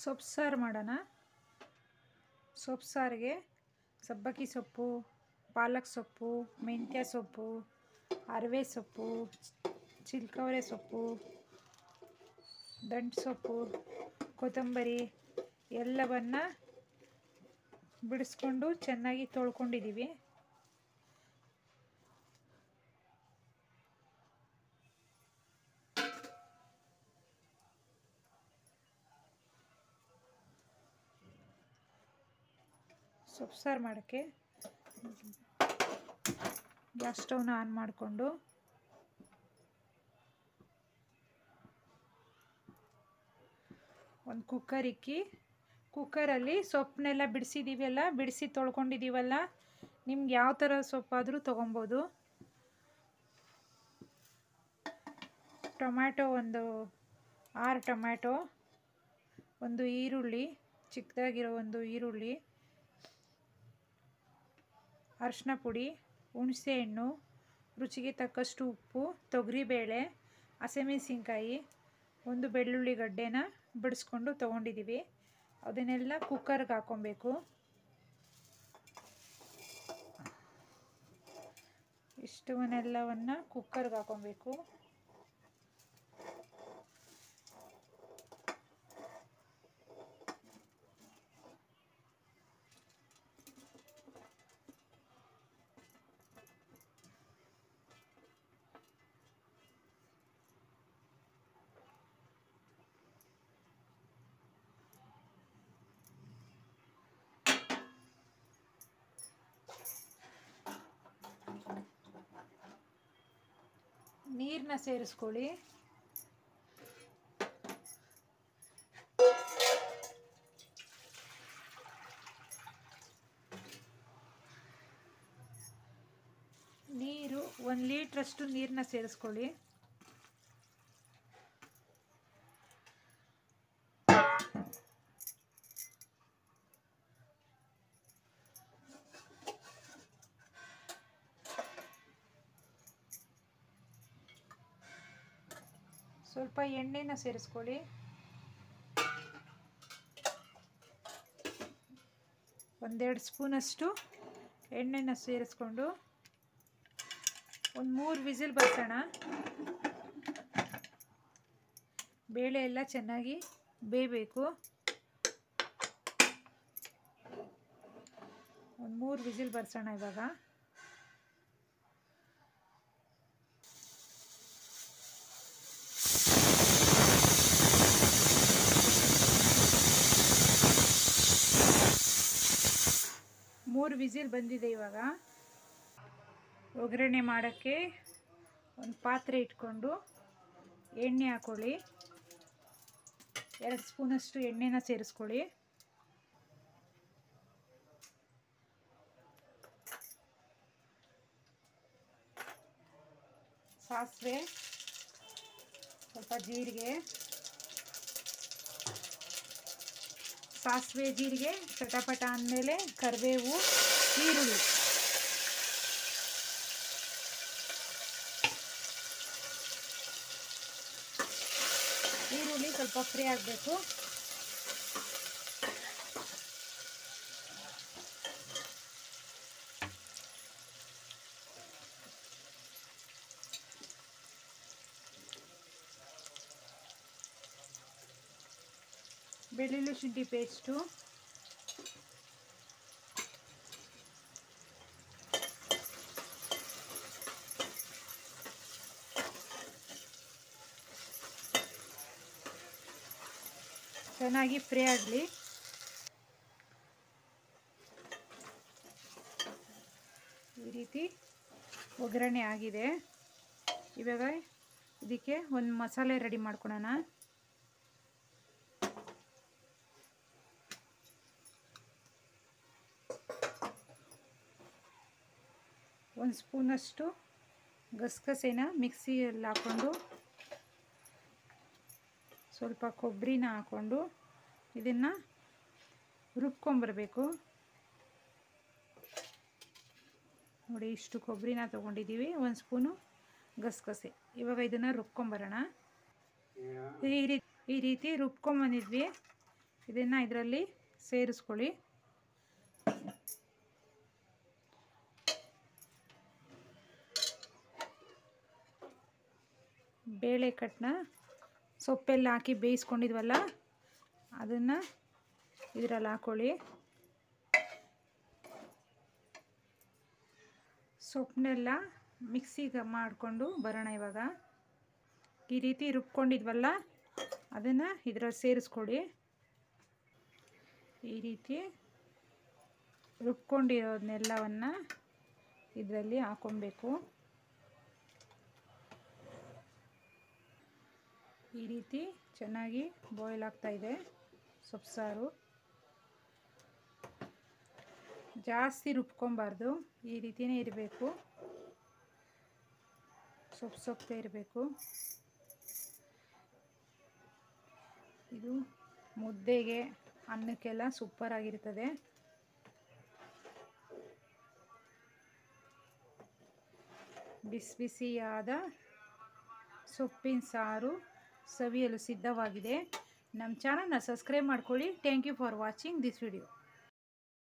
ಸೊಪ್ಪು ಸಾರು ಮಾಡೋಣ. ಸೊಪ್ಪು ಸಾರಿಗೆ ಸಬ್ಬಕ್ಕಿ ಸೊಪ್ಪು, ಪಾಲಕ್ ಸೊಪ್ಪು, ಮೆಂತ್ಯ ಸೊಪ್ಪು, ಅರಿವೆ ಸೊಪ್ಪು, ಚಿಲ್ಕವರೆ ಸೊಪ್ಪು, ದಂಟು ಸೊಪ್ಪು, ಕೊತ್ತಂಬರಿ ಎಲ್ಲವನ್ನು ಬಿಡಿಸ್ಕೊಂಡು ಚೆನ್ನಾಗಿ ತೊಳ್ಕೊಂಡಿದ್ದೀವಿ. ಸೊಪ್ಪು ಸಾರು ಮಾಡೋಕ್ಕೆ ಗ್ಯಾಸ್ ಸ್ಟವ್ನ ಆನ್ ಮಾಡಿಕೊಂಡು ಒಂದು ಕುಕ್ಕರ್ ಇಕ್ಕಿ, ಕುಕ್ಕರಲ್ಲಿ ಸೊಪ್ಪನ್ನೆಲ್ಲ ಬಿಡಿಸಿ ತೊಳ್ಕೊಂಡಿದ್ದೀವಲ್ಲ, ನಿಮ್ಗೆ ಯಾವ ಥರ ಸೊಪ್ಪಾದರೂ ತೊಗೊಬೋದು. ಟೊಮ್ಯಾಟೊ ಒಂದು 6 ಟೊಮ್ಯಾಟೊ, ಒಂದು ಈರುಳ್ಳಿ, ಚಿಕ್ಕದಾಗಿರೋ ಒಂದು ಈರುಳ್ಳಿ, ಅರಿಶಿನ ಪುಡಿ, ಹುಣಸೆಹಣ್ಣು, ರುಚಿಗೆ ತಕ್ಕಷ್ಟು ಉಪ್ಪು, ತೊಗರಿಬೇಳೆ, ಹಸಿಮೆಣಸಿನ್ಕಾಯಿ, ಒಂದು ಬೆಳ್ಳುಳ್ಳಿ ಗಡ್ಡೆನ ಬಿಡಿಸ್ಕೊಂಡು ತೊಗೊಂಡಿದ್ದೀವಿ. ಅದನ್ನೆಲ್ಲ ಕುಕ್ಕರ್ಗೆ ಹಾಕ್ಕೊಬೇಕು. ಇಷ್ಟವನ್ನೆಲ್ಲವನ್ನು ಕುಕ್ಕರ್ಗೆ ಹಾಕ್ಕೊಬೇಕು. ನೀರನ್ನ ಸೇರಿಸ್ಕೊಳ್ಳಿ. ನೀರು 1 ಲೀಟ್ರಷ್ಟು ನೀರನ್ನ ಸೇರಿಸ್ಕೊಳ್ಳಿ. ಸ್ವಲ್ಪ ಎಣ್ಣೆನ ಸೇರಿಸ್ಕೊಳ್ಳಿ. ಒಂದೆರಡು ಸ್ಪೂನಷ್ಟು ಎಣ್ಣೆನ ಸೇರಿಸ್ಕೊಂಡು ಒಂದು 3 ವಿಸಿಲ್ ಬರ್ಸೋಣ. ಬೇಳೆ ಎಲ್ಲ ಚೆನ್ನಾಗಿ ಬೇಯಬೇಕು. ಒಂದು 3 ವಿಸಿಲ್ ಬರ್ಸೋಣ ಇವಾಗ. ಮೂರು ವಿಸಿಲ್ ಬಂದಿದೆ. ಇವಾಗ ಒಗ್ಗರಣೆ ಮಾಡೋಕ್ಕೆ ಒಂದು ಪಾತ್ರೆ ಇಟ್ಕೊಂಡು ಎಣ್ಣೆ ಹಾಕ್ಕೊಳ್ಳಿ. 2 ಸ್ಪೂನಷ್ಟು ಎಣ್ಣೆನ ಸೇರಿಸ್ಕೊಳ್ಳಿ. ಸಾಸಿವೆ, ಸ್ವಲ್ಪ ಜೀರಿಗೆ, ಸಾಸಿವೆ ಜೀರಿಗೆ ಚಟಪಟ ಅಂದಮೇಲೆ ಕರಿಬೇವು, ಈರುಳ್ಳಿ. ಈರುಳ್ಳಿ ಸ್ವಲ್ಪ ಫ್ರೈ ಆಗಬೇಕು. ಬೆಳ್ಳುಳ್ಳಿ ಶುಂಠಿ ಪೇಸ್ಟು, ಚೆನ್ನಾಗಿ ಫ್ರೈ ಆಗಲಿ. ಈ ರೀತಿ ಒಗ್ಗರಣೆ ಆಗಿದೆ. ಇವಾಗ ಇದಕ್ಕೆ ಒಂದು ಮಸಾಲೆ ರೆಡಿ ಮಾಡ್ಕೊಳ್ಳೋಣ. ಒಂದು ಸ್ಪೂನಷ್ಟು ಗಸಗಸೆನ ಮಿಕ್ಸಿಯಲ್ಲಿ ಹಾಕ್ಕೊಂಡು, ಸ್ವಲ್ಪ ಕೊಬ್ಬರಿನ ಹಾಕ್ಕೊಂಡು ಇದನ್ನು ರುಬ್ಕೊಂಬರಬೇಕು. ನೋಡಿ, ಇಷ್ಟು ಕೊಬ್ಬರಿನ ತೊಗೊಂಡಿದ್ದೀವಿ, 1 ಸ್ಪೂನು ಗಸಗಸೆ. ಇವಾಗ ಇದನ್ನು ರುಬ್ಕೊಂಬರೋಣ. ಈ ರೀತಿ ರುಬ್ಕೊಂಬಂದಿದ್ವಿ. ಇದನ್ನು ಇದರಲ್ಲಿ ಸೇರಿಸ್ಕೊಳ್ಳಿ. ಬೇಳೆಕಟ್ಟನ್ನ ಸೊಪ್ಪೆಲ್ಲ ಹಾಕಿ ಬೇಯಿಸ್ಕೊಂಡಿದ್ವಲ್ಲ ಅದನ್ನು ಇದರಲ್ಲಿ ಹಾಕ್ಕೊಳ್ಳಿ. ಸೊಪ್ಪನ್ನೆಲ್ಲ ಮಿಕ್ಸಿಗೆ ಮಾಡಿಕೊಂಡು ಬರೋಣ. ಇವಾಗ ಈ ರೀತಿ ರುಬ್ಕೊಂಡಿದ್ವಲ್ಲ ಅದನ್ನು ಇದರಲ್ಲಿ ಸೇರಿಸ್ಕೊಳ್ಳಿ. ಈ ರೀತಿ ರುಬ್ಕೊಂಡಿರೋದನ್ನೆಲ್ಲವನ್ನು ಇದರಲ್ಲಿ ಹಾಕ್ಕೊಬೇಕು. ಈ ರೀತಿ ಚೆನ್ನಾಗಿ ಬಾಯ್ಲ್ ಆಗ್ತಾಯಿದೆ ಸೊಪ್ಪು ಸಾರು. ಜಾಸ್ತಿ ರುಬ್ಕೊಬಾರ್ದು, ಈ ರೀತಿಯೇ ಇರಬೇಕು, ಸೊಪ್ಪೆ ಇರಬೇಕು. ಇದು ಮುದ್ದೆಗೆ ಅನ್ನಕ್ಕೆಲ್ಲ ಸೂಪರಾಗಿರ್ತದೆ. ಬಿಸಿ ಬಿಸಿಯಾದ ಸೊಪ್ಪಿನ ಸಾರು ಸವಿಯಲು ಸಿದ್ಧವಾಗಿದೆ. ನಮ್ಮ ಚಾನಲ್ನ ಸಬ್ಸ್ಕ್ರೈಬ್ ಮಾಡ್ಕೊಳ್ಳಿ. Thank you for watching this video.